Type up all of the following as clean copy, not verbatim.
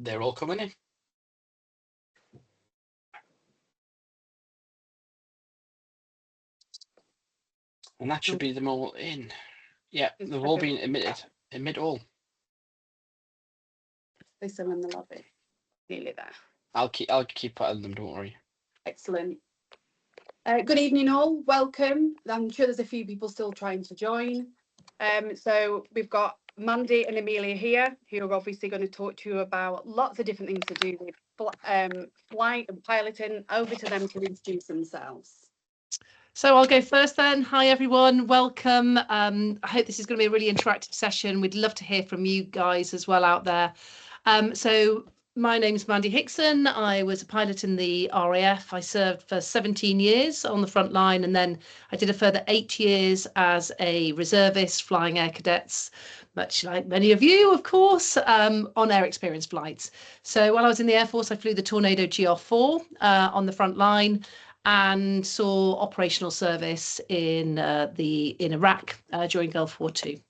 They're all coming in. And that should be them all in. Yeah, they've all been admitted. Admit all. They're still in the lobby. Nearly there. I'll keep putting them, don't worry. Excellent. Good evening all, welcome. I'm sure there's a few people still trying to join. So we've got Mandy and Amelia here, who are obviously going to talk to you about lots of different things to do with flight and piloting. Over to them to introduce themselves. So I'll go first then. Hi everyone, welcome. I hope this is going to be a really interactive session. We'd love to hear from you guys as well out there. So my name's Mandy Hickson. I was a pilot in the RAF. I served for 17 years on the front line, and then I did a further 8 years as a reservist flying air cadets, much like many of you, of course, on air experience flights. So while I was in the Air Force, I flew the Tornado GR4 on the front line, and saw operational service in Iraq during Gulf War II.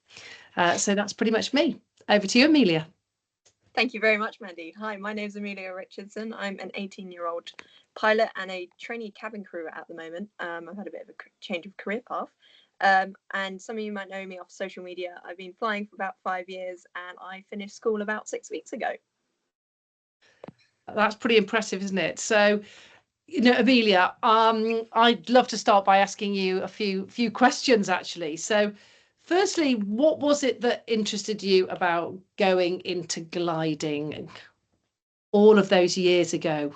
So that's pretty much me. Over to you, Amelia. Thank you very much, Mandy. Hi, my name's Amelia Richardson. I'm an 18-year-old pilot and a trainee cabin crew at the moment. I've had a bit of a change of career path. And some of you might know me off social media. I've been flying for about 5 years and I finished school about 6 weeks ago. That's pretty impressive, isn't it? So, you know, Amelia, I'd love to start by asking you a few questions, actually. So, firstly, what was it that interested you about going into gliding all of those years ago?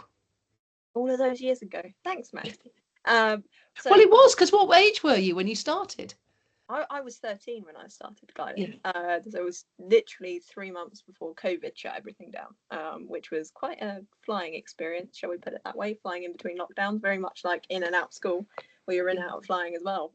All of those years ago. Thanks, Mandy. Well, it was, because what age were you when you started? I was 13 when I started gliding. Yeah. So it was literally 3 months before COVID shut everything down, which was quite a flying experience, shall we put it that way, flying in between lockdowns, very much like in and out school, where you're in and out of flying as well.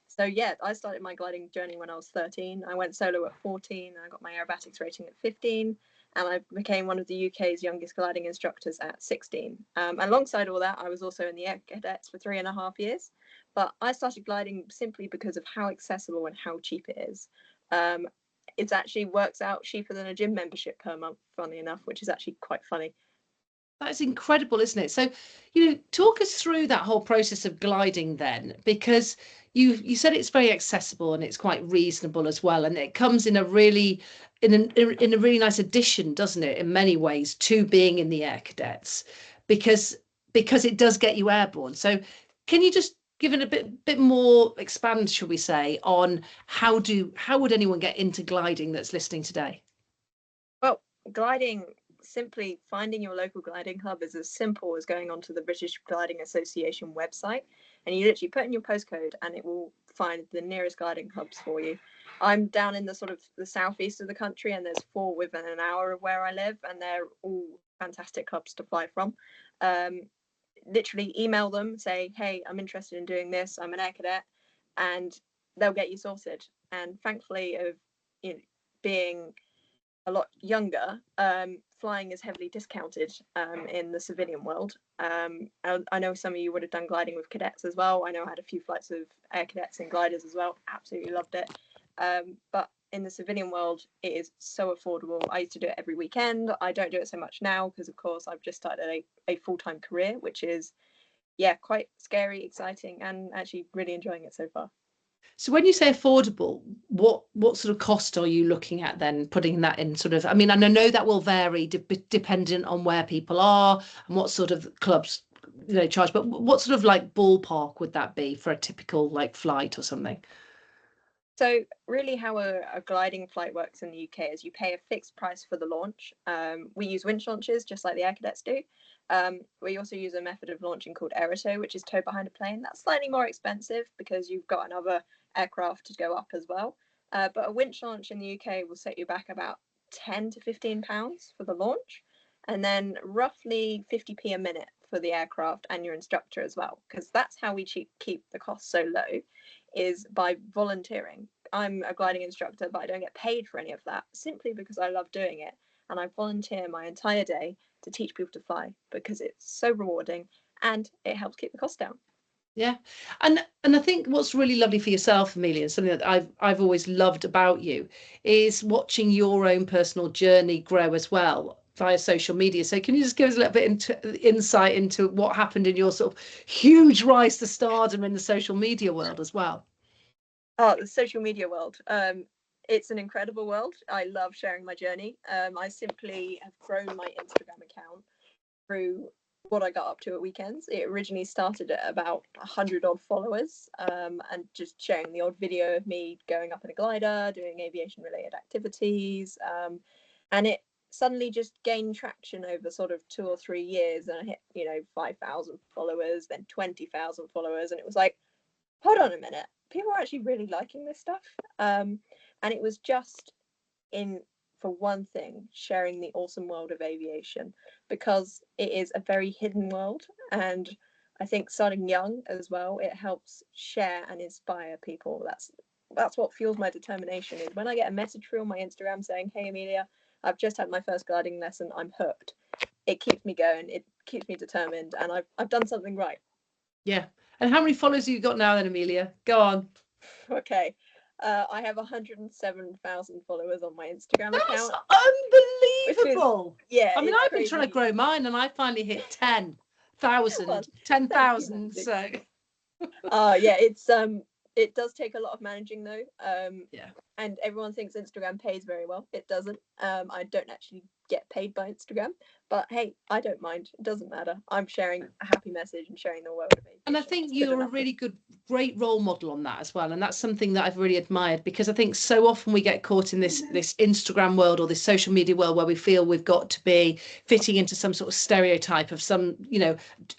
So yeah, I started my gliding journey when I was 13. I went solo at 14, I got my aerobatics rating at 15, and I became one of the UK's youngest gliding instructors at 16. Alongside all that, I was also in the Air Cadets for 3.5 years. But I started gliding simply because of how accessible and how cheap it is. It actually works out cheaper than a gym membership per month, funny enough, which is actually quite funny. That's incredible, isn't it? So, you know, talk us through that whole process of gliding then, because you said it's very accessible and it's quite reasonable as well, and it comes in a really nice addition, doesn't it, in many ways, to being in the Air Cadets, because it does get you airborne. So, can you just give it a bit more expand, shall we say, on how would anyone get into gliding that's listening today? Well, gliding, simply finding your local gliding club is as simple as going onto the British Gliding Association website, and you literally put in your postcode and it will find the nearest gliding clubs for you. I'm down in the sort of the southeast of the country, and there's 4 within an hour of where I live, and they're all fantastic clubs to fly from. Literally email them, say, hey, I'm interested in doing this, I'm an air cadet, and they'll get you sorted. And thankfully, of being a lot younger, flying is heavily discounted in the civilian world. I know some of you would have done gliding with cadets as well. I know I had a few flights of air cadets and gliders as well. Absolutely loved it. But in the civilian world, it is so affordable. I used to do it every weekend. I don't do it so much now because, of course, I've just started a full-time career, which is, yeah, quite scary, exciting, and actually really enjoying it so far. So when you say affordable, what sort of cost are you looking at then, putting that in sort of, I mean, and I know that will vary dependent on where people are and what sort of clubs, you know, charge, but what sort of like ballpark would that be for a typical like flight or something? So really how a gliding flight works in the UK is you pay a fixed price for the launch. We use winch launches just like the Air Cadets do. We also use a method of launching called aerotow, which is towed behind a plane. That's slightly more expensive because you've got another aircraft to go up as well. But a winch launch in the UK will set you back about £10 to £15 for the launch, and then roughly 50p a minute for the aircraft and your instructor as well, because that's how we keep the cost so low, is by volunteering. I'm a gliding instructor, but I don't get paid for any of that, simply because I love doing it, and I volunteer my entire day to teach people to fly because it's so rewarding and it helps keep the cost down. Yeah, and I think what's really lovely for yourself, Amelia, and something that I've always loved about you, is watching your own personal journey grow as well via social media. So can you just give us a little bit into insight into what happened in your sort of huge rise to stardom in the social media world as well? Oh, the social media world. It's an incredible world. I love sharing my journey. I simply have grown my Instagram account through what I got up to at weekends. It originally started at about 100 odd followers, and just sharing the odd video of me going up in a glider, doing aviation related activities. And it suddenly just gained traction over sort of 2 or 3 years, and I hit 5,000 followers, then 20,000 followers, and it was like, hold on a minute, people are actually really liking this stuff. And it was just for one thing, sharing the awesome world of aviation, because it is a very hidden world. And I think starting young as well, it helps share and inspire people. That's what fuels my determination, is when I get a message through on my Instagram saying, hey Amelia, I've just had my first gliding lesson, I'm hooked. It keeps me going, it keeps me determined, and I've done something right. Yeah. And how many followers have you got now then, Amelia? Go on. Okay. I have 107,000 followers on my Instagram account. Unbelievable. Yeah. I mean, I've been crazy. trying to grow mine and I finally hit 10,000. Well, 10,000. So yeah, it does take a lot of managing though. Yeah. And everyone thinks Instagram pays very well. It doesn't. I don't actually get paid by Instagram, but hey, I don't mind. It doesn't matter. I'm sharing a happy message and sharing the world of aviation. And I think you're a really great role model on that as well. And that's something that I've really admired, because I think so often we get caught in this Instagram world or this social media world where we feel we've got to be fitting into some sort of stereotype of some,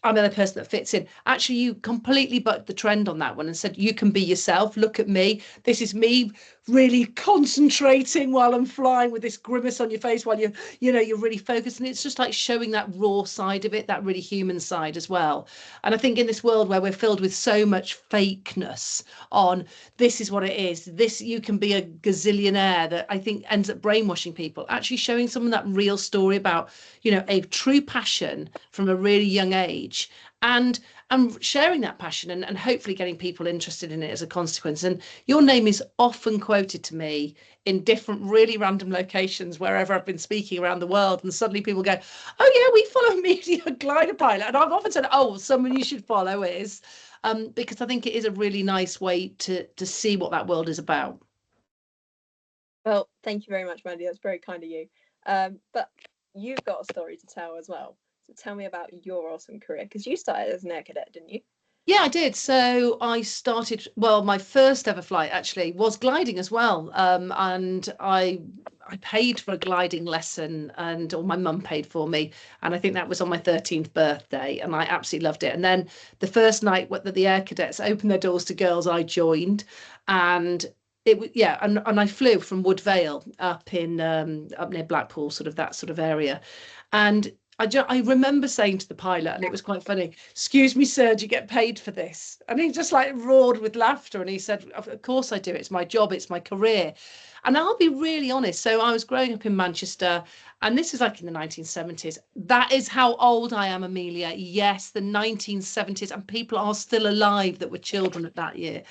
I'm the person that fits in. Actually, you completely bucked the trend on that one and said, you can be yourself. Look at me. This is me really concentrating while I'm flying with this grimace on your face while you're really focused. And it's just like showing that raw side of it, that really human side as well. And I think in this world where we're filled with so much fakeness on this is what it is, this, you can be a gazillionaire, that I think ends up brainwashing people, actually showing someone that real story about, a true passion from a really young age, and sharing that passion and hopefully getting people interested in it as a consequence. And your name is often quoted to me in different really random locations wherever I've been speaking around the world, and suddenly people go, oh yeah, we follow Amelia, glider pilot. And I've often said, oh, someone you should follow is, because I think it is a really nice way to see what that world is about. Well, thank you very much, Mandy. That's very kind of you. But you've got a story to tell as well. So tell me about your awesome career, because you started as an air cadet, didn't you? Yeah, I did. So I started, well, my first ever flight actually was gliding as well. And I paid for a gliding lesson, or my mum paid for me. And I think that was on my 13th birthday, and I absolutely loved it. And then the first night that the air cadets opened their doors to girls, I joined, and it was, yeah, and I flew from Wood Vale up near Blackpool, sort of that sort of area. And I remember saying to the pilot, and it was quite funny, excuse me, sir, do you get paid for this? And he just like roared with laughter. And he said, of course I do. It's my job. It's my career. And I'll be really honest. So I was growing up in Manchester, and this is like in the 1970s. That is how old I am, Amelia. Yes, the 1970s. And people are still alive that were children at that year.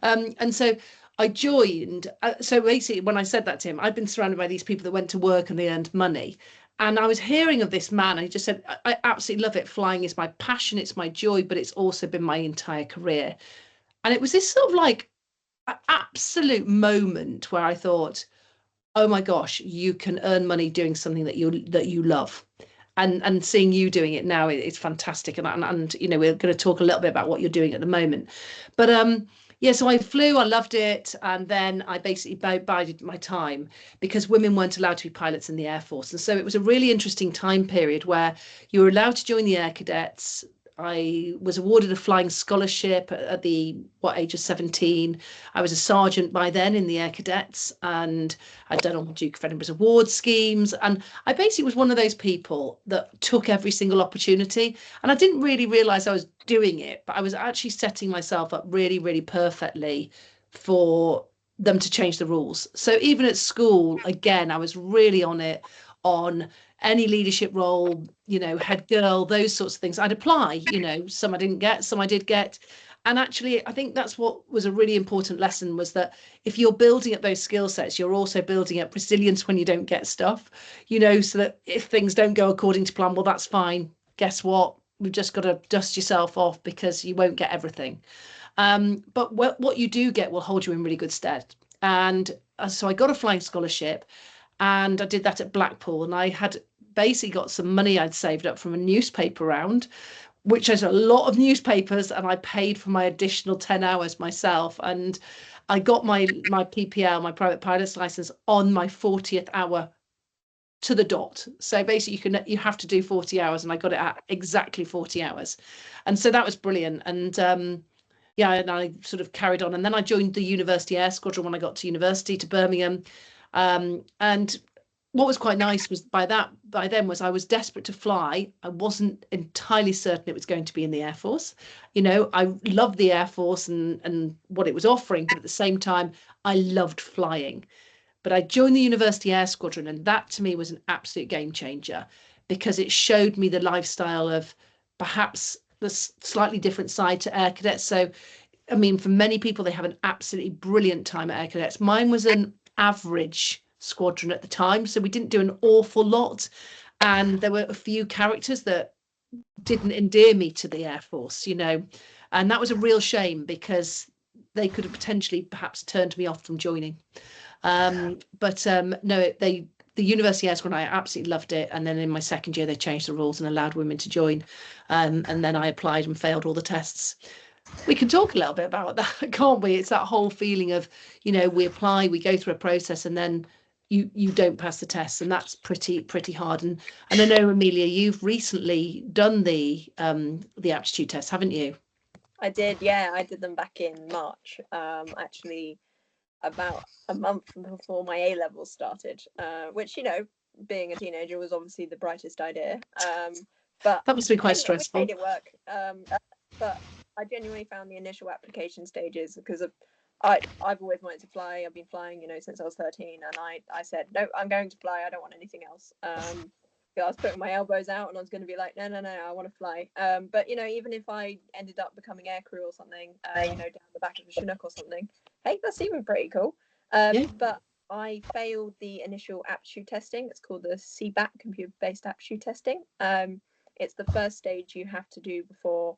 And so I joined. So basically, when I said that to him, I'd been surrounded by these people that went to work and they earned money. And I was hearing of this man, and he just said, I absolutely love it. Flying is my passion. It's my joy, but it's also been my entire career. And it was this sort of like absolute moment where I thought, oh my gosh, you can earn money doing something that you love. And seeing you doing it now, it's fantastic. And we're going to talk a little bit about what you're doing at the moment. But yeah, so I flew, I loved it. And then I basically bided my time, because women weren't allowed to be pilots in the Air Force. And so it was a really interesting time period where you were allowed to join the Air Cadets. I was awarded a flying scholarship at the age of 17. I was a sergeant by then in the Air Cadets, and I'd done all the Duke of Edinburgh's award schemes. And I basically was one of those people that took every single opportunity. And I didn't really realise I was doing it, but I was actually setting myself up really, really perfectly for them to change the rules. So even at school, again, I was really on it, on any leadership role, head girl, those sorts of things. I'd apply, some I didn't get, some I did get. actually, I think that's what was a really important lesson, was that if you're building up those skill sets, you're also building up resilience when you don't get stuff, you know, so that if things don't go according to plan, well, that's fine. Guess what? We've just got to dust yourself off, because you won't get everything. But what you do get will hold you in really good stead. And so I got a flying scholarship, and I did that at Blackpool, and I had basically got some money I'd saved up from a newspaper round, which is a lot of newspapers, and I paid for my additional 10 hours myself. And I got my PPL, my private pilot's license, on my 40th hour to the dot. So basically you have to do 40 hours, and I got it at exactly 40 hours. And so that was brilliant. And yeah, and I sort of carried on. And then I joined the University Air Squadron when I got to university, to Birmingham. And what was quite nice was by then was I was desperate to fly. I wasn't entirely certain it was going to be in the Air Force. You know, I loved the Air Force and what it was offering, but at the same time, I loved flying. But I joined the University Air Squadron, and that to me was an absolute game changer, because it showed me the lifestyle of perhaps the slightly different side to Air Cadets. So, I mean, for many people, they have an absolutely brilliant time at Air Cadets. Mine was an average squadron at the time, so we didn't do an awful lot, and there were a few characters that didn't endear me to the Air Force, you know, and that was a real shame, because they could have potentially perhaps turned me off from joining. But no, the University Air Squadron, I absolutely loved it. And then in my second year, they changed the rules and allowed women to join. And then I applied and failed all the tests. We can talk a little bit about that, can't we? It's that whole feeling of, you know, we apply, we go through a process, and then you don't pass the tests, and that's pretty hard. And I know, Amelia, you've recently done the aptitude test, haven't you? I did, yeah. I did them back in March, actually about a month before my A-levels started, which, you know, being a teenager was obviously the brightest idea. But that must be quite stressful. We made it work. But I genuinely found the initial application stages, because I've always wanted to fly. I've been flying, you know, since I was 13, and I said, no, I'm going to fly. I don't want anything else. I was putting my elbows out, and I was going to be like, no, I want to fly. But, you know, even if I ended up becoming aircrew or something, you know, down the back of a Chinook or something, hey, that's even pretty cool. Yeah. But I failed the initial aptitude testing. It's called the CBAT, computer-based aptitude testing. It's the first stage you have to do before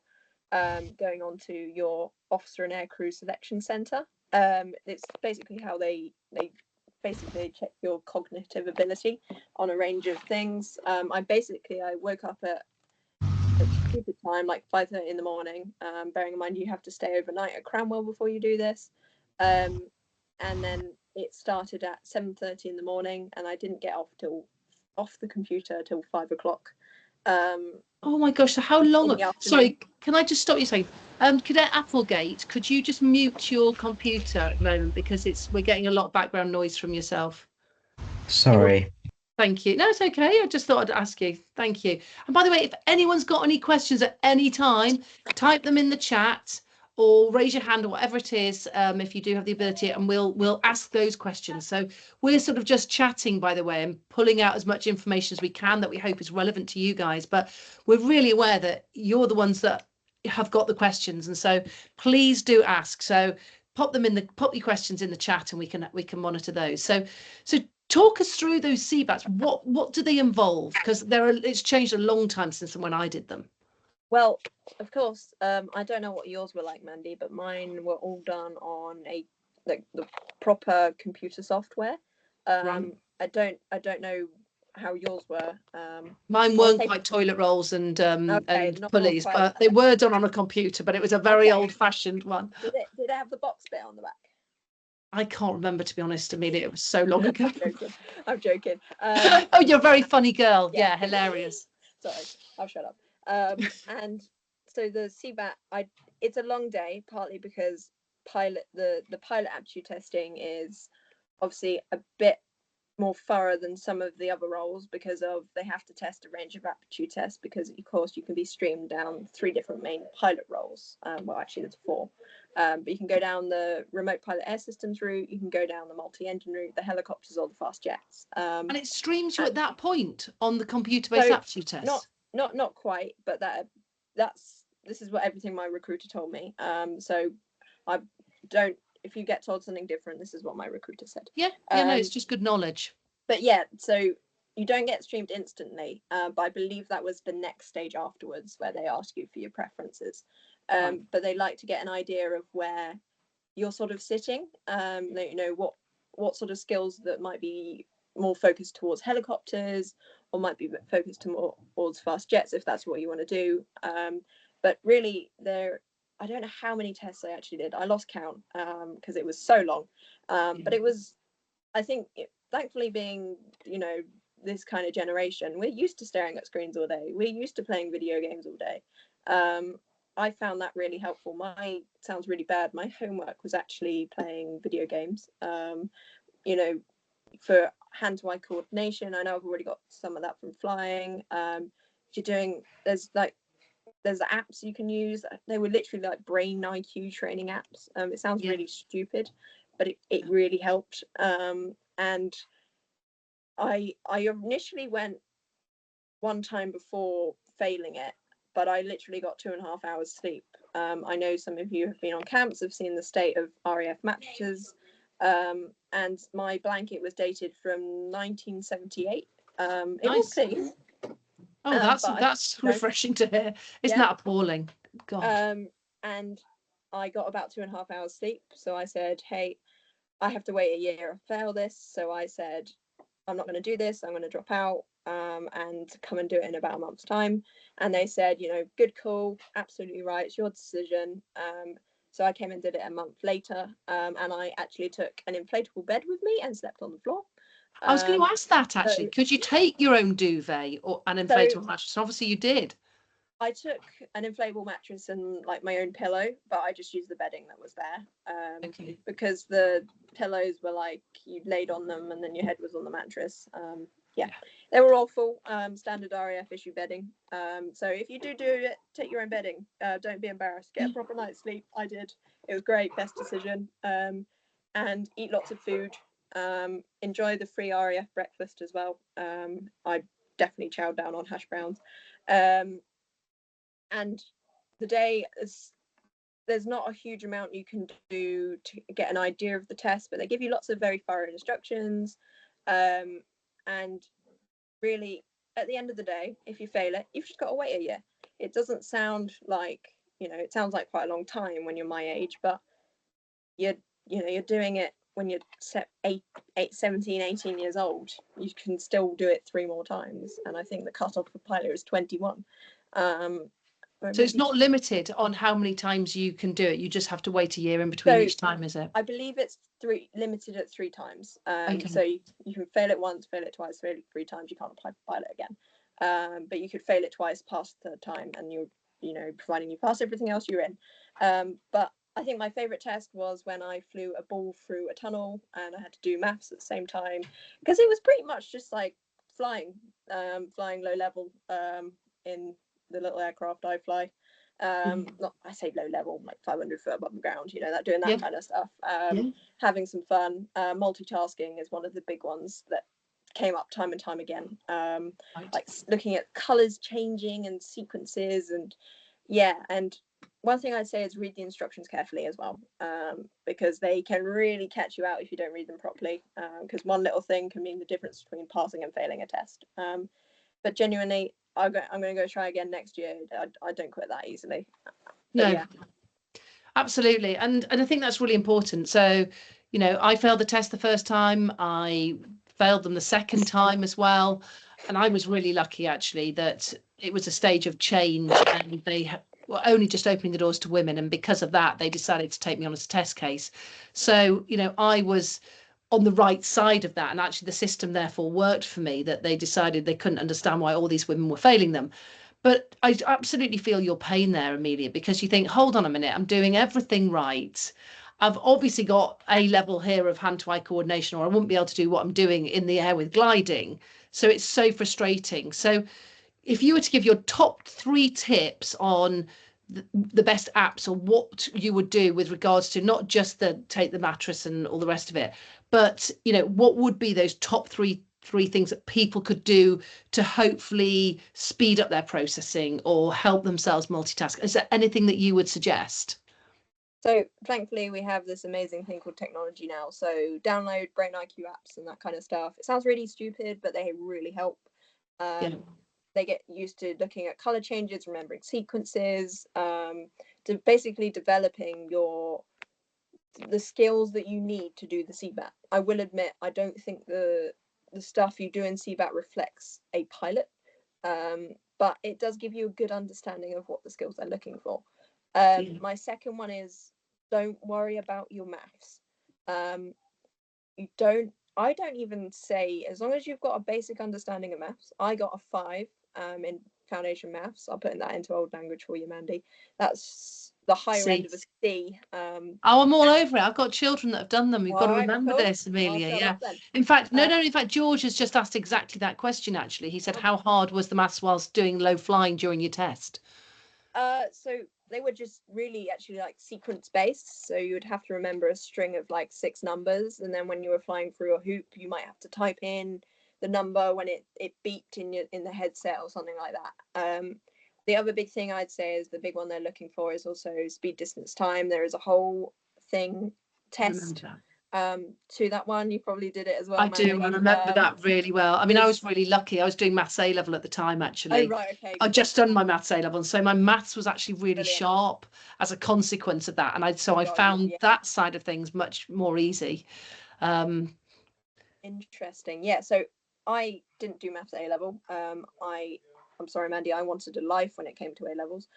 going on to your officer and aircrew selection centre. It's basically how they basically check your cognitive ability on a range of things. I woke up at a stupid time, like 5:30 in the morning, bearing in mind you have to stay overnight at Cranwell before you do this. And then it started at 7:30 in the morning, and I didn't get off the computer till 5 o'clock. Oh my gosh, so how long? Sorry, can I just stop you saying, Cadet Applegate, could you just mute your computer at the moment, because we're getting a lot of background noise from yourself. Sorry. Thank you. No, it's okay. I just thought I'd ask you. Thank you. And by the way, if anyone's got any questions at any time, type them in the chat or raise your hand or whatever it is, if you do have the ability, and we'll ask those questions. So we're sort of just chatting, by the way, and pulling out as much information as we can that we hope is relevant to you guys. But we're really aware that you're the ones that have got the questions, and so please do ask. So pop your questions in the chat, and we can monitor those. So talk us through those CBATs. What do they involve? Because it's changed a long time since when I did them. Well, of course, I don't know what yours were like, Mandy, but mine were all done on the proper computer software. Right. I don't know how yours were. Mine weren't quite toilet rolls and pulleys, but they were done on a computer. But it was a very old-fashioned one. Did it have the box bit on the back? I can't remember, to be honest, Amelia. It was so long ago. I'm joking. Oh, you're a very funny girl. Yeah, hilarious. Sorry, I'll shut up. And so the CBAT, it's a long day, partly because the pilot aptitude testing is obviously a bit more thorough than some of the other roles, because they have to test a range of aptitude tests, because of course you can be streamed down 3 different main pilot roles. Well, actually there's 4, but you can go down the remote pilot air systems route, you can go down the multi-engine route, the helicopters, or the fast jets. And it streams you at that point on the computer-based aptitude test. Not quite, but that's this is what everything my recruiter told me. So if you get told something different, this is what my recruiter said. Yeah, no, it's just good knowledge. But yeah, so you don't get streamed instantly, but I believe that was the next stage afterwards where they ask you for your preferences. But they like to get an idea of where you're sort of sitting, what sort of skills that might be more focused towards helicopters or might be focused more towards fast jets if that's what you want to do. But really, I don't know how many tests I actually did. I lost count because it was so long. But it was, I think, thankfully being, this kind of generation, we're used to staring at screens all day. We're used to playing video games all day. I found that really helpful. Sounds really bad. My homework was actually playing video games. For hand-to-eye coordination. I know I've already got some of that from flying. There's apps you can use. They were literally like brain IQ training apps. It sounds really stupid, but it really helped. And I initially went one time before failing it, but I literally got 2.5 hours sleep. I know some of you have been on camps, have seen the state of RAF mattresses, and my blanket was dated from 1978. It was clean. Oh, that's refreshing to hear. Isn't that appalling? God. And I got about 2.5 hours sleep. So I said, hey, I have to wait a year to fail this. So I said, I'm not going to do this. I'm going to drop out and come and do it in about a month's time. And they said, good call, absolutely right. It's your decision. So I came and did it a month later. And I actually took an inflatable bed with me and slept on the floor. I was going to ask that actually. Could you take your own duvet or an inflatable mattress? Obviously you did. I took an inflatable mattress and like my own pillow, but I just used the bedding that was there. Because the pillows were like you laid on them and then your head was on the mattress. They were awful. Standard RAF issue bedding. So if you do it, take your own bedding. Don't be embarrassed. Get a proper night's sleep. I did. It was great. Best decision. And eat lots of food. Enjoy the free RAF breakfast as well. I definitely chowed down on hash browns. And the day there's not a huge amount you can do to get an idea of the test, but they give you lots of very thorough instructions. And really, at the end of the day, if you fail it, you've just got to wait a year. It doesn't sound like, it sounds like quite a long time when you're my age, but you're doing it when you're 17, 18 years old. You can still do it 3 more times. And I think the cutoff for pilot is 21. So it's not limited on how many times you can do it. You just have to wait a year in between each time, is it? I believe it's limited at 3 times. So you can fail it once, fail it twice, fail it 3 times. You can't apply for pilot again. But you could fail it twice, pass the 3rd time, and you're, providing you pass everything else, you're in. But I think my favourite test was when I flew a ball through a tunnel and I had to do maths at the same time, because it was pretty much just like flying low level in the little aircraft I fly. Not, I say low level, like 500 foot above the ground, doing that kind of stuff. Having some fun. Multitasking is one of the big ones that came up time and time again. Like looking at colours changing and sequences, and one thing I'd say is read the instructions carefully as well, because they can really catch you out if you don't read them properly, because one little thing can mean the difference between passing and failing a test. But genuinely, I'm going to go try again next year. I don't quit that easily. Absolutely. And I think that's really important. So, I failed the test the first time. I failed them the second time as well. And I was really lucky, actually, that it was a stage of change and they were only just opening the doors to women. And because of that, they decided to take me on as a test case. So, I was on the right side of that, and actually the system therefore worked for me, that they decided they couldn't understand why all these women were failing them. But I absolutely feel your pain there, Amelia, because you think, hold on a minute, I'm doing everything right. I've obviously got a level here of hand-to-eye coordination, or I wouldn't be able to do what I'm doing in the air with gliding. So it's so frustrating. So if you were to give your top 3 tips on the best apps, or what you would do with regards to not just take the mattress and all the rest of it, but what would be those top 3 3 things that people could do to hopefully speed up their processing or help themselves multitask? Is there anything that you would suggest? So thankfully we have this amazing thing called technology now. So download Brain IQ apps and that kind of stuff. It sounds really stupid, but they really help. They get used to looking at color changes, remembering sequences, to basically developing the skills that you need to do the CBAT. I will admit, I don't think the stuff you do in CBAT reflects a pilot, but it does give you a good understanding of what the skills they're looking for. My second one is, don't worry about your maths. I don't even say, as long as you've got a basic understanding of maths. I got a 5 in foundation maths. I'll put that into old language for you, Mandy. That's the higher end of a C. I'm all over it. I've got children that have done them. You've got to remember this, Amelia. Yeah. In fact, in fact, George has just asked exactly that question, actually. He said, how hard was the maths whilst doing low flying during your test? So they were just really actually like sequence based. So you would have to remember a string of like 6 numbers. And then when you were flying through a hoop, you might have to type in the number when it beeped in the headset or something like that. The other big thing I'd say is the big one they're looking for is also speed, distance, time. There is a whole test to that one. You probably did it as well. I do. I remember that really well. I mean, I was really lucky. I was doing maths A level at the time, actually. Oh, right, okay. I'd just done my maths A level, and so my maths was actually really sharp as a consequence of that. And I found that side of things much more easy. Interesting. Yeah. So I didn't do maths A level. I'm sorry, Mandy, I wanted a life when it came to A levels.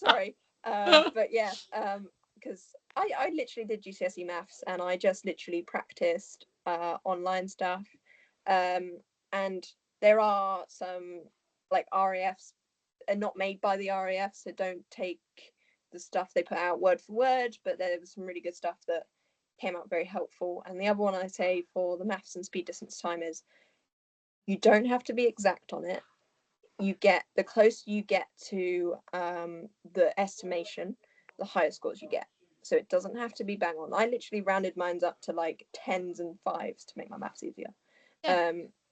Sorry. But yeah, because I literally did GCSE maths and I just literally practiced online stuff. And there are some like RAFs are not made by the RAF, so don't take the stuff they put out word for word, but there was some really good stuff that came out very helpful. And the other one I say for the maths and speed, distance, time is you don't have to be exact on it. You get the closer you get to the estimation, the higher scores you get. So it doesn't have to be bang on. I literally rounded mine up to like 10s and 5s to make my maths easier.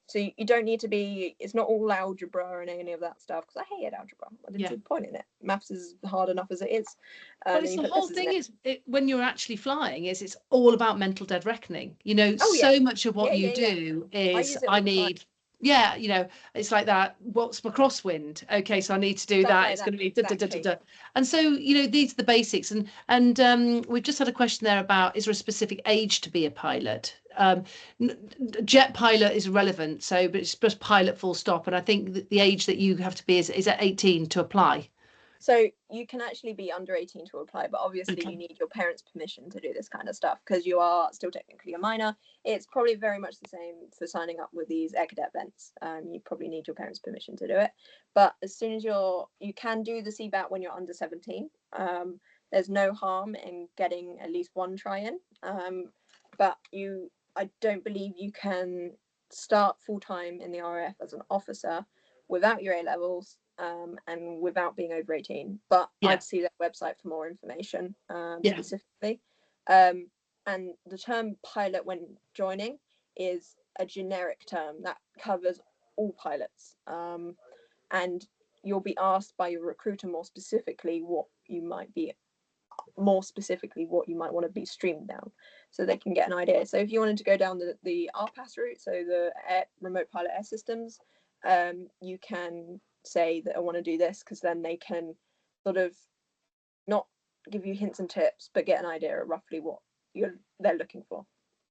So you don't need to be, it's not all algebra and any of that stuff, because I hated algebra. I didn't see the point in it. Maths is hard enough as it is. But it's the whole thing is, when you're actually flying, it's all about mental dead reckoning. You know, so much of what you do is, I need, it's like that. What's my crosswind? Okay, so I need to do that. Like it's going to be da. And so, these are the basics. And we've just had a question there about, is there a specific age to be a pilot? Jet pilot is irrelevant, but it's just pilot full stop. And I think that the age that you have to be is at 18 to apply. So you can actually be under 18 to apply, but obviously you need your parents' permission to do this kind of stuff because you are still technically a minor. It's probably very much the same for signing up with these air cadet events. You probably need your parents' permission to do it. But as soon as you can do the CBAT when you're under 17. There's no harm in getting at least one try in. But I don't believe you can start full-time in the RAF as an officer without your A levels. And without being over 18, but I'd see that website for more information specifically. And the term pilot when joining is a generic term that covers all pilots. And you'll be asked by your recruiter more specifically what you might want to be streamed down, so they can get an idea. So if you wanted to go down the RPAS route, so the remote pilot air systems, you can say that I want to do this, because then they can sort of not give you hints and tips, but get an idea of roughly what they're looking for.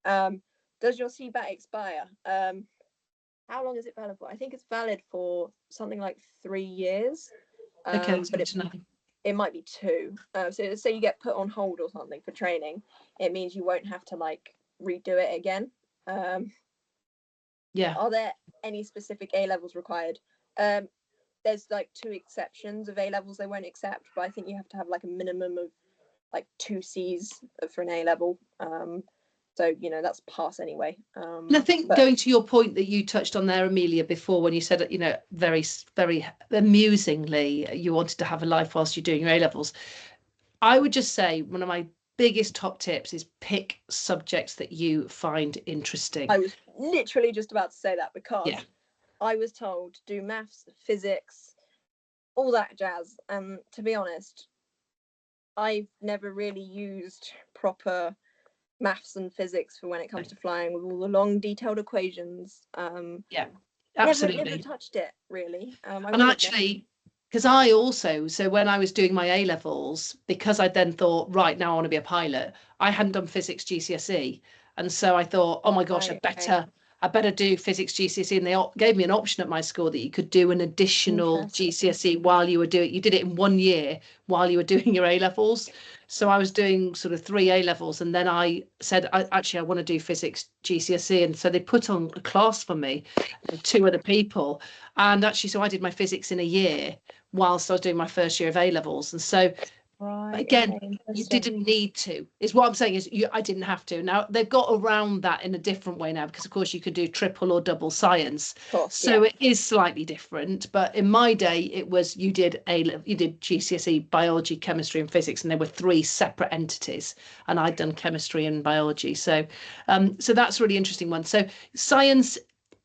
Does your CBAT expire? How long is it valid for? I think it's valid for something like 3 years. But it might be 2. So say you get put on hold or something for training, it means you won't have to like redo it again. Are there any specific A levels required? There's like 2 exceptions of A levels they won't accept, but I think you have to have like a minimum of like 2 C's for an A level. So that's pass anyway. And I think going to your point that you touched on there, Amelia, before, when you said, very, very amusingly, you wanted to have a life whilst you're doing your A levels. I would just say one of my biggest top tips is pick subjects that you find interesting. I was literally just about to say that, because Yeah. I was told to do maths, physics, all that jazz. And to be honest, I've never really used proper maths and physics for when it comes to flying, with all the long detailed equations. Yeah, absolutely. Never touched it really. And actually, because I also, so when I was doing my A levels, because I then thought, right, now I want to be a pilot, I hadn't done physics GCSE. And so I thought, oh my gosh, I better do physics GCSE. And they gave me an option at my school that you could do an additional GCSE while you did it in 1 year while you were doing your A levels. So I was doing sort of 3 A levels, and then I said, I want to do physics GCSE. And so they put on a class for me, 2 other people. And actually, so I did my physics in a year whilst I was doing my first year of A levels. And so again, you didn't need to, is what I'm saying, is I didn't have to. Now they've got around that in a different way now, because of course you can do triple or double science. So it is slightly different. But in my day, it was you did GCSE biology, chemistry and physics, and there were 3 separate entities, and I'd done chemistry and biology. So so that's a really interesting one. So science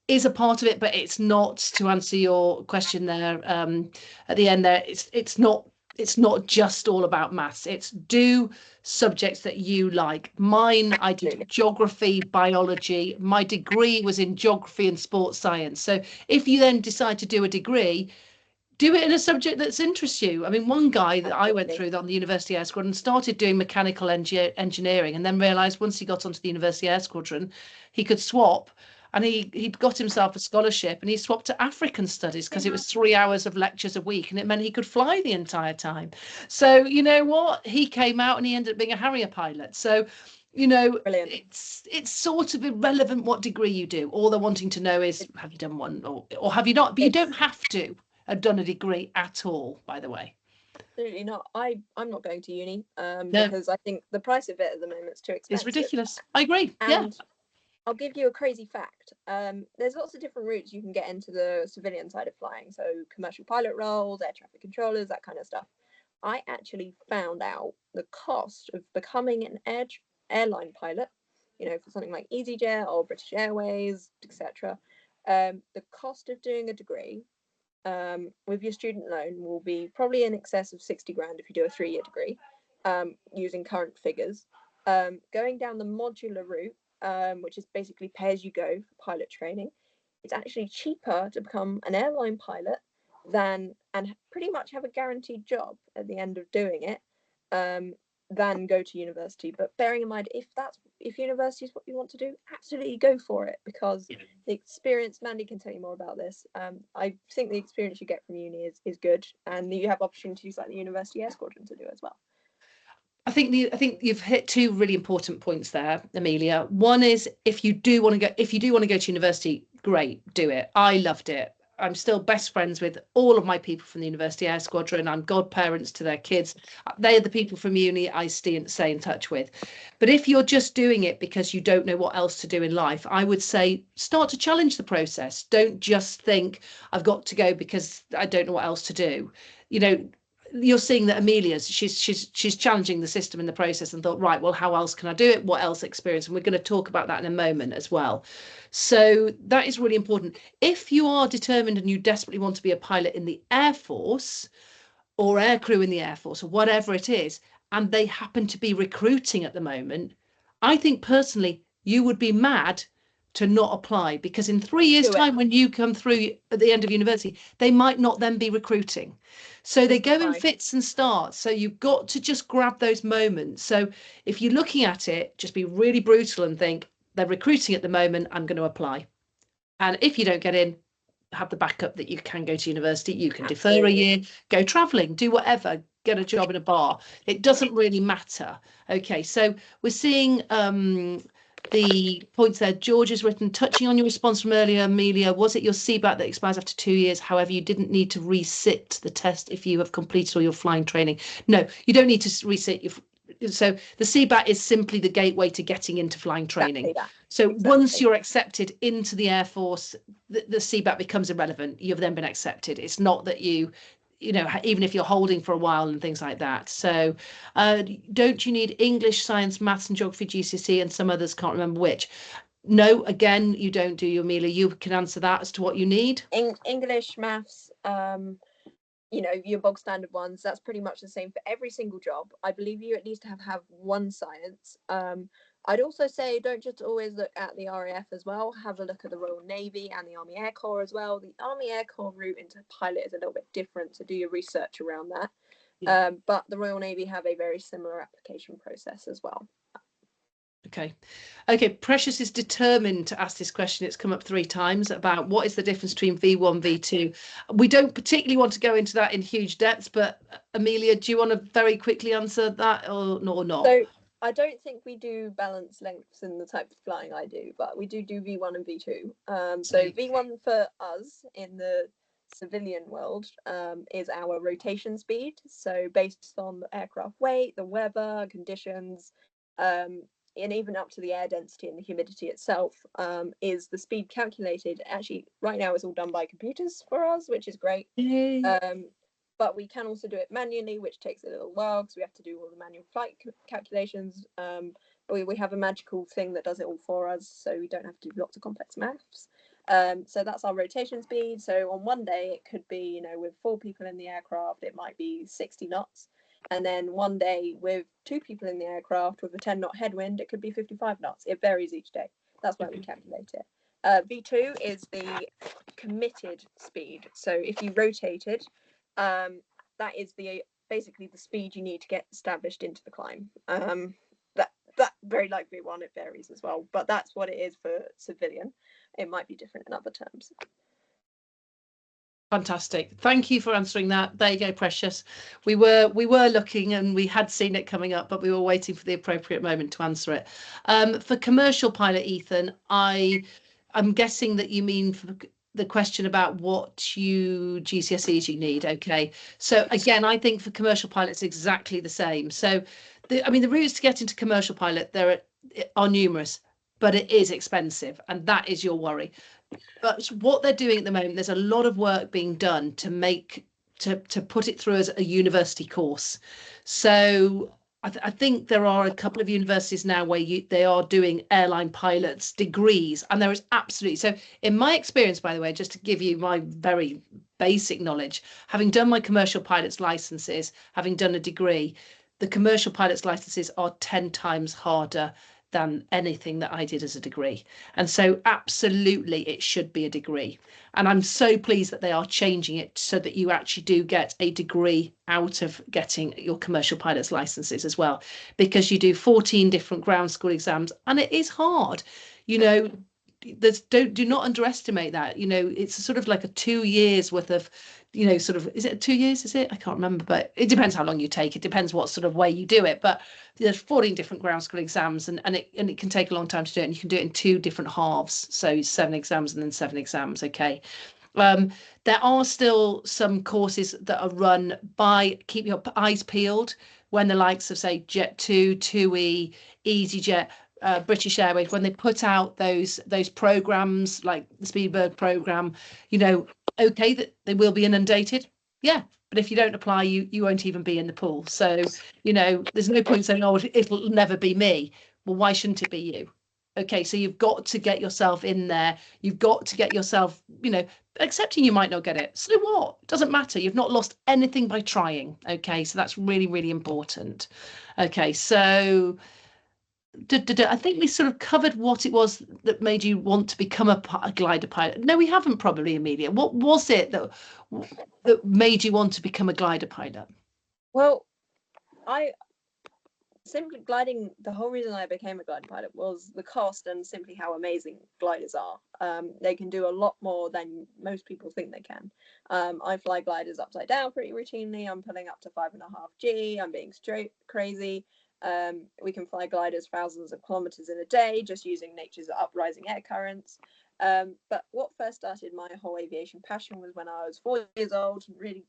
is a part of it, but it's not, to answer your question there at the end there, it's not just all about maths. It's do subjects that you like. Mine, I did geography, biology. My degree was in geography and sports science. So if you then decide to do a degree, do it in a subject that interests you. I mean, one guy that I went through on the University Air Squadron started doing mechanical engineering, and then realised once he got onto the University Air Squadron, he could swap. And he'd got himself a scholarship, and he swapped to African studies because it was 3 hours of lectures a week, and it meant he could fly the entire time. So you know what? He came out and he ended up being a Harrier pilot. So, you know, it's sort of irrelevant what degree you do. All they're wanting to know is, have you done one or have you not? But you don't have to have done a degree at all, by the way. Absolutely not. I'm not going to uni because I think the price of it at the moment is too expensive. It's ridiculous. I agree. And I'll give you a crazy fact. There's lots of different routes you can get into the civilian side of flying. So commercial pilot roles, air traffic controllers, that kind of stuff. I actually found out the cost of becoming an airline pilot, you know, for something like EasyJet or British Airways, etc. The cost of doing a degree with your student loan will be probably in excess of 60 grand if you do a 3-year degree, using current figures. Going down the modular route, which is basically pay as you go for pilot training, it's actually cheaper to become an airline pilot and pretty much have a guaranteed job at the end of doing it, than go to university. But bearing in mind, if university is what you want to do, absolutely go for it, because the experience, Mandy can tell you more about this, I think the experience you get from uni is good, and you have opportunities like the University Air Squadron to do as well. I think you've hit 2 really important points there, Amelia. One is, if you do want to go to university, great, do it. I loved it. I'm still best friends with all of my people from the University Air Squadron. I'm godparents to their kids. They are the people from uni I stay in touch with. But if you're just doing it because you don't know what else to do in life, I would say start to challenge the process. Don't just think I've got to go because I don't know what else to do. You know, you're seeing that Amelia's she's challenging the system in the process and thought, right, well, how else can I do it? What else experience? And we're going to talk about that in a moment as well. So that is really important. If you are determined and you desperately want to be a pilot in the Air Force or aircrew in the Air Force or whatever it is, and they happen to be recruiting at the moment, I think personally you would be mad to not apply, because in 3 years' time, when you come through at the end of university, they might not then be recruiting. So they go in fits and starts. So you've got to just grab those moments. So if you're looking at it, just be really brutal and think, they're recruiting at the moment, I'm going to apply. And if you don't get in, have the backup that you can go to university, you can defer a year, go traveling, do whatever, get a job in a bar. It doesn't really matter. Okay, so we're seeing the points there. George has written, touching on your response from earlier, Amelia, was it your CBAT that expires after 2 years? However, you didn't need to resit the test if you have completed all your flying training. No, you don't need to resit your. So the CBAT is simply the gateway to getting into flying training. So once you're accepted into the Air Force, the CBAT becomes irrelevant. You've then been accepted. It's not that you you know, even if you're holding for a while and things like that. So don't you need English, science, maths and geography GCSE and some others, can't remember which? No, again, you don't, do you, Amelia? You can answer that as to what you need. English, maths, you know, your bog standard ones. That's pretty much the same for every single job. I believe you at least have one science. I'd also say don't just always look at the RAF as well. Have a look at the Royal Navy and the Army Air Corps as well. The Army Air Corps route into pilot is a little bit different, so do your research around that. Yeah. But the Royal Navy have a very similar application process as well. Okay, Precious is determined to ask this question. It's come up 3 times about what is the difference between V1, V2. We don't particularly want to go into that in huge depths, but Amelia, do you want to very quickly answer that or not? So I don't think we do balance lengths in the type of flying I do, but we do V1 and V2. So V1 for us in the civilian world is our rotation speed. So based on the aircraft weight, the weather, conditions, and even up to the air density and the humidity itself, is the speed calculated. Actually, right now it's all done by computers for us, which is great. But we can also do it manually, which takes a little while because we have to do all the manual flight calculations. But we have a magical thing that does it all for us, so we don't have to do lots of complex maths. So that's our rotation speed. So on one day, it could be, you know, with 4 people in the aircraft, it might be 60 knots. And then one day with 2 people in the aircraft with a 10-knot headwind, it could be 55 knots. It varies each day. That's why we calculate it. V2 is the committed speed. So if you rotated, that is basically the speed you need to get established into the climb. That very like V1, it varies as well, but that's what it is for civilian. It might be different in other terms. Fantastic. Thank you for answering that. There you go, Precious. We were looking and we had seen it coming up, but we were waiting for the appropriate moment to answer it. For commercial pilot, Ethan, I'm guessing that you mean for the question about what GCSEs you need. Okay. So again, I think for commercial pilots, exactly the same. So the routes to get into commercial pilot, there are numerous, but it is expensive, and that is your worry. But what they're doing at the moment, there's a lot of work being done to put it through as a university course. So I think there are a couple of universities now where they are doing airline pilots degrees, and there is absolutely, so in my experience, by the way, just to give you my very basic knowledge, having done my commercial pilot's licenses, having done a degree, the commercial pilot's licenses are 10 times harder than anything that I did as a degree. And so absolutely it should be a degree. And I'm so pleased that they are changing it so that you actually do get a degree out of getting your commercial pilot's licenses as well, because you do 14 different ground school exams and it is hard. You know, do not underestimate that. You know, it's sort of like a 2 years worth of, you know, sort of, is it 2 years? Is it? I can't remember, but it depends how long you take. It depends what sort of way you do it. But there's 14 different ground school exams, and it can take a long time to do it. And you can do it in 2 different halves. So 7 exams and then 7 exams. Okay. There are still some courses that are run by, keep your eyes peeled, when the likes of, say, Jet2, TUI, EasyJet, British Airways, when they put out those programs like the Speedbird program, you know, okay, that they will be inundated. Yeah, but if you don't apply, you won't even be in the pool. So, you know, there's no point saying, oh, it'll never be me. Well, why shouldn't it be you? Okay, so you've got to get yourself in there. You've got to get yourself, you know, accepting you might not get it. So what? It doesn't matter. You've not lost anything by trying. Okay, so that's really, really important. Okay, so I think we sort of covered what it was that made you want to become a glider pilot. No, we haven't probably, Amelia. What was it that made you want to become a glider pilot? Well, simply gliding, the whole reason I became a glider pilot was the cost and simply how amazing gliders are. They can do a lot more than most people think they can. I fly gliders upside down pretty routinely. I'm pulling up to 5.5 G. I'm being straight crazy. We can fly gliders thousands of kilometers in a day just using nature's uprising air currents. But what first started my whole aviation passion was when I was 4 years old, really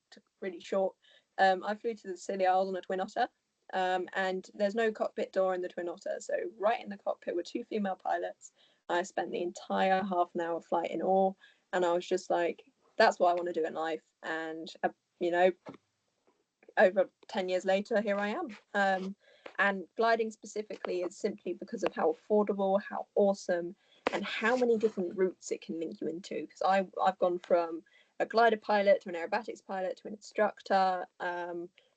short. I flew to the Scilly Isles on a Twin Otter. And there's no cockpit door in the Twin Otter, so right in the cockpit were 2 female pilots. I spent the entire half an hour flight in awe, and I was just like, that's what I want to do in life. And over 10 years later, here I am. And gliding specifically is simply because of how affordable, how awesome, and how many different routes it can link you into. Because I've gone from a glider pilot to an aerobatics pilot to an instructor,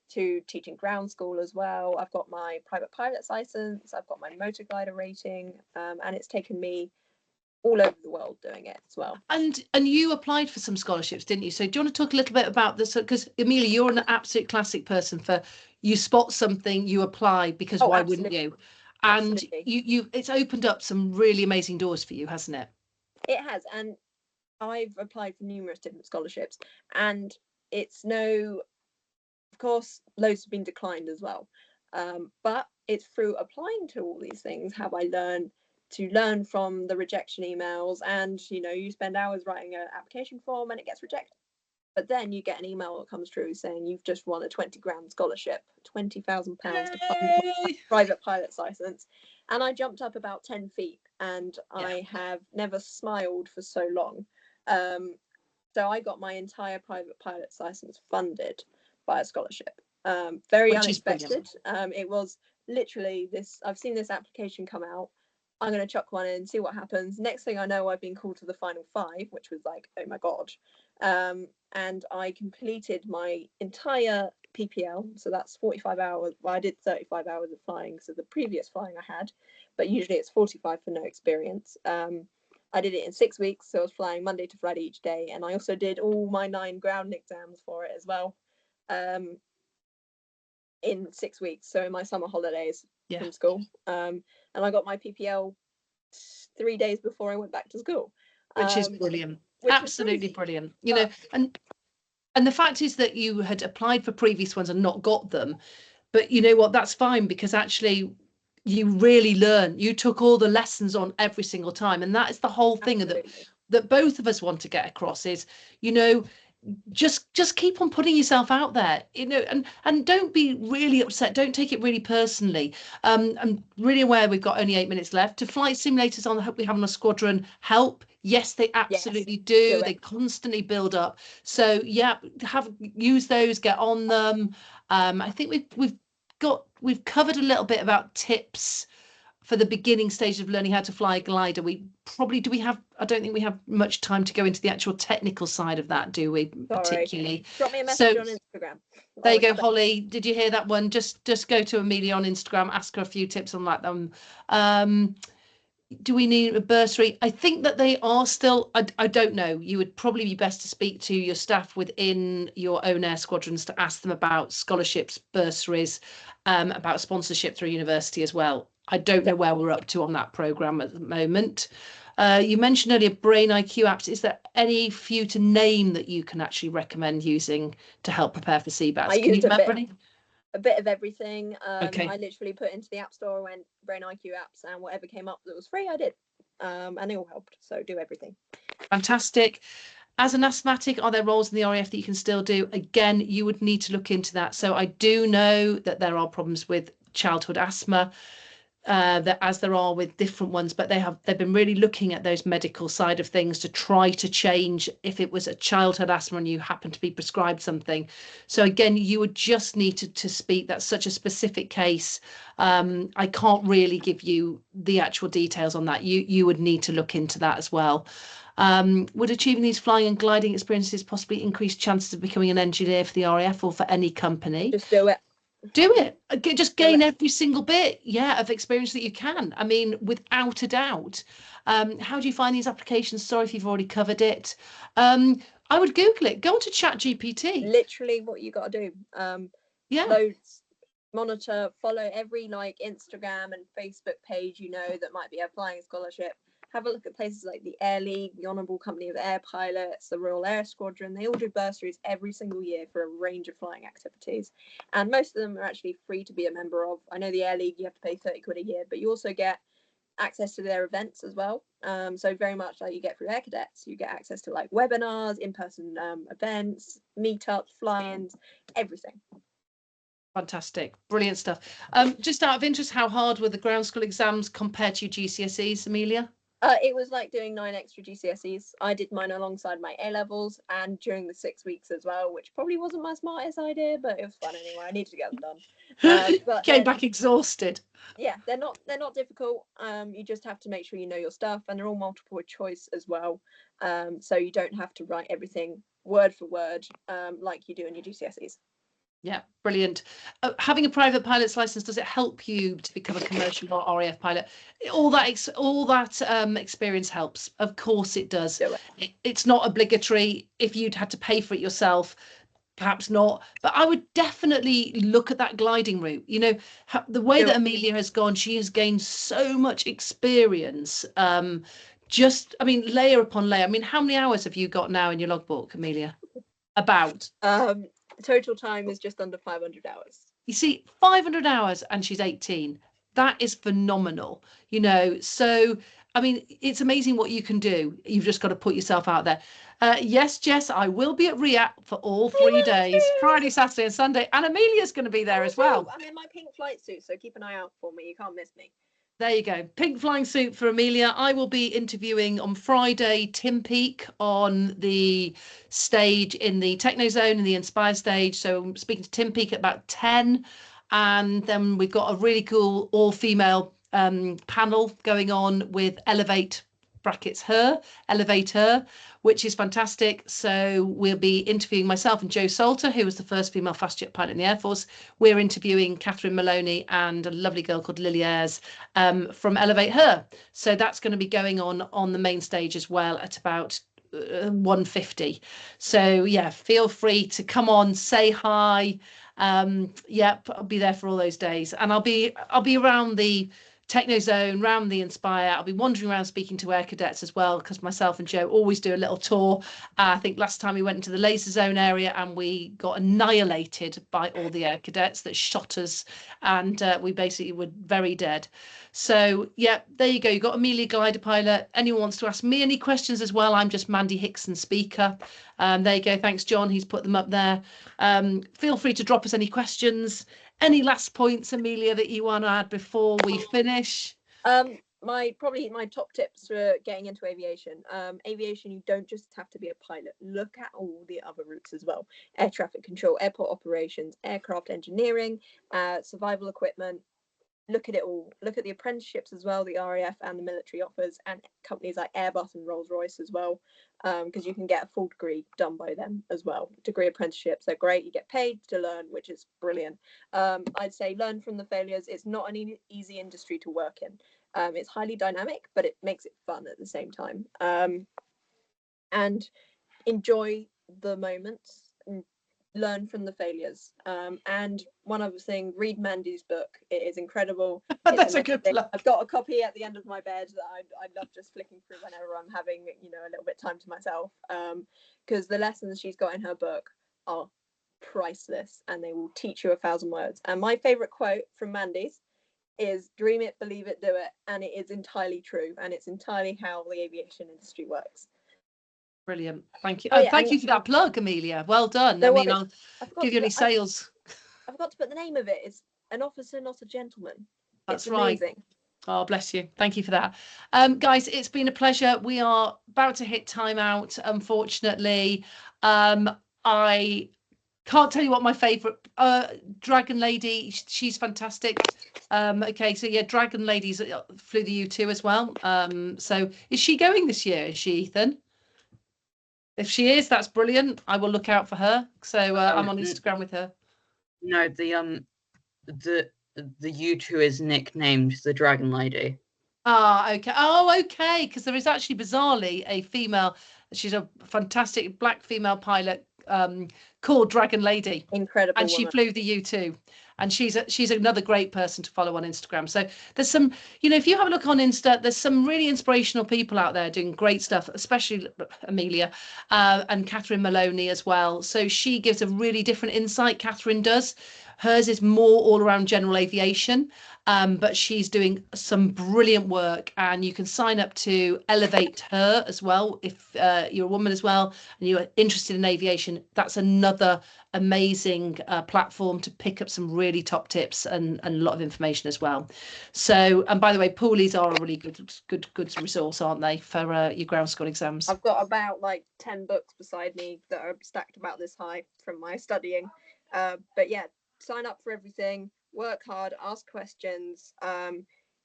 to teaching ground school as well. I've got my private pilot's license, I've got my motor glider rating, and it's taken me all over the world doing it as well. And you applied for some scholarships, didn't you? So do you want to talk a little bit about this? Because Amelia, you're an absolute classic person for, you spot something, you apply, because why wouldn't you? And Absolutely. you it's opened up some really amazing doors for you, hasn't it? It has, and I've applied for numerous different scholarships, and of course, loads have been declined as well. But it's through applying to all these things have I learned to learn from the rejection emails. And you spend hours writing an application form and it gets rejected, but then you get an email that comes through saying you've just won a 20 grand scholarship, £20,000 to fund my private pilot's license. And I jumped up about 10 feet, and I have never smiled for so long. So I got my entire private pilot's license funded by a scholarship. Very unexpected. It was literally this, I've seen this application come out, I'm going to chuck one in, see what happens. Next thing I know, I've been called to the final 5, which was like, oh my God. And I completed my entire PPL. So that's 45 hours. Well, I did 35 hours of flying because of the previous flying I had, but usually it's 45 for no experience. I did it in 6 weeks. So I was flying Monday to Friday each day. And I also did all my 9 ground exams for it as well. In 6 weeks, so in my summer holidays from school, and I got my PPL 3 days before I went back to school, which is brilliant, absolutely brilliant. And the fact is that you had applied for previous ones and not got them, but you know what, that's fine, because actually you really learn, you took all the lessons on every single time, and that is the whole thing that both of us want to get across is, just keep on putting yourself out there, and don't be really upset, don't take it really personally. I'm really aware we've got only 8 minutes left. Do flight simulators on the we have on a squadron help? Yes, they absolutely do. They constantly build up, so use those, get on them. I think we've covered a little bit about tips for the beginning stage of learning how to fly a glider. I don't think we have much time to go into the actual technical side of that, do we? Sorry. Particularly. Drop me a message on Instagram. There you go, Holly. Did you hear that one? Just go to Amelia on Instagram, ask her a few tips on that. Do we need a bursary? I think that they are still, I don't know. You would probably be best to speak to your staff within your own air squadrons to ask them about scholarships, bursaries, about sponsorship through university as well. I don't know where we're up to on that programme at the moment. You mentioned earlier Brain IQ apps. Is there any for you to name that you can actually recommend using to help prepare for CBATs? I Can you remember any? A bit of everything. Okay. I literally put into the App Store, went Brain IQ apps, and whatever came up that was free, I did. And they all helped. So do everything. Fantastic. As an asthmatic, are there roles in the RAF that you can still do? Again, you would need to look into that. So I do know that there are problems with childhood asthma, that as there are with different ones, but they've been really looking at those medical side of things to try to change if it was a childhood asthma and you happen to be prescribed something. So again, you would just need to speak. That's such a specific case. I can't really give you the actual details on that. You would need to look into that as well. Would achieving these flying and gliding experiences possibly increase chances of becoming an engineer for the RAF or for any company? Just do it. Do it. Just gain every single bit, of experience that you can. I mean, without a doubt. How do you find these applications? Sorry if you've already covered it. I would Google it. Go onto ChatGPT. Literally what you got to do. Loads. Monitor, follow every Instagram and Facebook page that might be a flying scholarship. Have a look at places like the Air League, the Honourable Company of Air Pilots, the Royal Air Squadron. They all do bursaries every single year for a range of flying activities. And most of them are actually free to be a member of. I know the Air League, you have to pay 30 quid a year, but you also get access to their events as well. So very much like you get through Air Cadets, you get access to webinars, in-person events, meetups, fly-ins, everything. Fantastic. Brilliant stuff. Just out of interest, how hard were the ground school exams compared to your GCSEs, Amelia? It was like doing 9 extra GCSEs. I did mine alongside my A levels and during the 6 weeks as well, which probably wasn't my smartest idea, but it was fun anyway. I needed to get them done. But Came back exhausted. yeah, they're not difficult. You just have to make sure you know your stuff, and they're all multiple choice as well. So you don't have to write everything word for word like you do in your GCSEs. Yeah, brilliant. Having a private pilot's license, does it help you to become a commercial or RAF pilot? All that experience helps. Of course it does. It's not obligatory. If you'd had to pay for it yourself, perhaps not. But I would definitely look at that gliding route. You know, the way that Amelia has gone, she has gained so much experience. I mean, layer upon layer. I mean, how many hours have you got now in your logbook, Amelia? About? Total time is just under 500 hours. You see, 500 hours and she's 18. That is phenomenal, you know. So, I mean, it's amazing what you can do. You've just got to put yourself out there. Yes, Jess, I will be at RIAT for all 3 days, Friday, Saturday and Sunday. And Amelia's going to be there as well. I'm in my pink flight suit, so keep an eye out for me. You can't miss me. There you go. Pink flying suit for Amelia. I will be interviewing on Friday Tim Peake on the stage in the Techno Zone in the Inspire stage. So I'm speaking to Tim Peake at about 10. And then we've got a really cool all-female panel going on with Elevate Her, which is fantastic. So we'll be interviewing myself and Jo Salter, who was the first female fast jet pilot in the Air Force. We're interviewing Catherine Maloney and a lovely girl called Lily Ayres from Elevate Her. So that's going to be going on the main stage as well at about 1:50. So yeah, feel free to come on, say hi. Yep, I'll be there for all those days, and I'll be around the Techno Zone, round the Inspire. I'll be wandering around speaking to air cadets as well, because myself and Jo always do a little tour. I think last time we went into the laser zone area and we got annihilated by all the air cadets that shot us, and we basically were very dead. So yeah, there you go. You've got Amelia glider pilot. Anyone wants to ask me any questions as well, I'm just Mandy Hickson speaker. There you go. Thanks, John. He's put them up there. Feel free to drop us any questions. Any last points, Amelia, that you want to add before we finish? My top tips for getting into aviation. Aviation, you don't just have to be a pilot. Look at all the other routes as well. Air traffic control, airport operations, aircraft engineering, survival equipment. Look at it all. Look at the apprenticeships as well, the RAF and the military offers, and companies like Airbus and Rolls-Royce as well, because you can get a full degree done by them as well. Degree apprenticeships, they're great. You get paid to learn, which is brilliant. I'd say learn from the failures. It's not an easy industry to work in. It's highly dynamic, but it makes it fun at the same time. And enjoy the moments. Learn from the failures. And one other thing, read Mandy's book. It is incredible. That's a good plug. I've got a copy at the end of my bed that I love just flicking through whenever I'm having, a little bit of time to myself, because the lessons she's got in her book are priceless and they will teach you 1,000 words. And my favorite quote from Mandy's is dream it, believe it, do it. And it is entirely true, and it's entirely how the aviation industry works. Brilliant. Thank you. Thank you for that plug, Amelia. Well done. No, I mean, I'll give you any sales. I forgot to put the name of it. It's An Officer, Not a Gentleman. That's it's right. Amazing. Oh, bless you. Thank you for that. Guys, it's been a pleasure. We are about to hit time out, unfortunately. I can't tell you what my favourite Dragon Lady, she's fantastic. Okay, so yeah, Dragon Ladies flew the U2 as well. So is she going this year? Is she, Ethan? If she is, that's brilliant. I will look out for her. So I'm on Instagram with her. No, the U2 is nicknamed the Dragon Lady. Ah, okay. Oh, okay. Because there is actually bizarrely a female. She's a fantastic black female pilot called Dragon Lady. Incredible. And she flew the U2. And she's another great person to follow on Instagram. So there's some, if you have a look on Insta, there's some really inspirational people out there doing great stuff, especially Amelia and Catherine Maloney as well. So she gives a really different insight, Catherine does. Hers is more all around general aviation, but she's doing some brilliant work, and you can sign up to Elevate Her as well if you're a woman as well and you're interested in aviation. That's another another amazing platform to pick up some really top tips and a lot of information as well. So, and by the way, poolies are a really good resource, aren't they, for your ground school exams? I've got about like 10 books beside me that are stacked about this high from my studying. But yeah, sign up for everything, work hard, ask questions,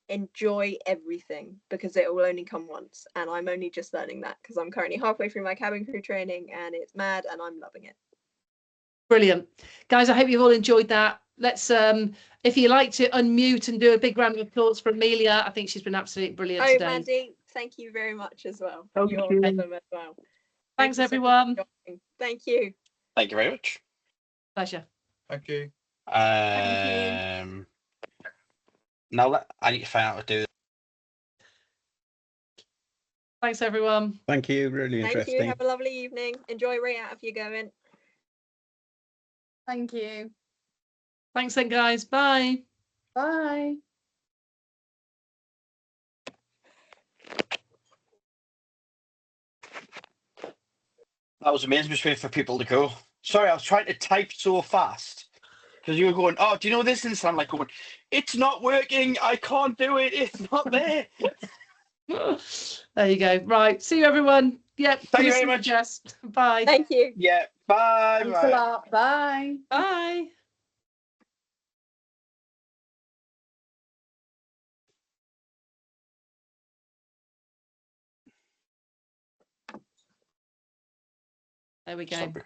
enjoy everything, because it will only come once. And I'm only just learning that because I'm currently halfway through my cabin crew training and it's mad and I'm loving it. Brilliant. Guys, I hope you've all enjoyed that. Let's, if you like to unmute and do a big round of applause for Amelia. I think she's been absolutely brilliant today. Mandy, thank you very much as well. Thank You're you. awesome as well. Thanks, you so everyone. much for joining. Thank you. Thank you very much. Pleasure. Thank you. Now I need to find out how to do this. Thanks, everyone. Thank you. Really Thank interesting. you. Have a lovely evening. Enjoy right out if you're going. Thank you. Thanks then, guys. Bye. Bye. That was amazing. Just waiting for people to go. Sorry, I was trying to type so fast because you were going, oh, do you know this? And I'm like going, it's not working. I can't do it. It's not there. There you go. Right. See you, everyone. Yep. Thank you very much. Jess. Bye. Thank you. Yeah. Bye. Thanks a lot. Bye. Bye. There we go. Stop recording.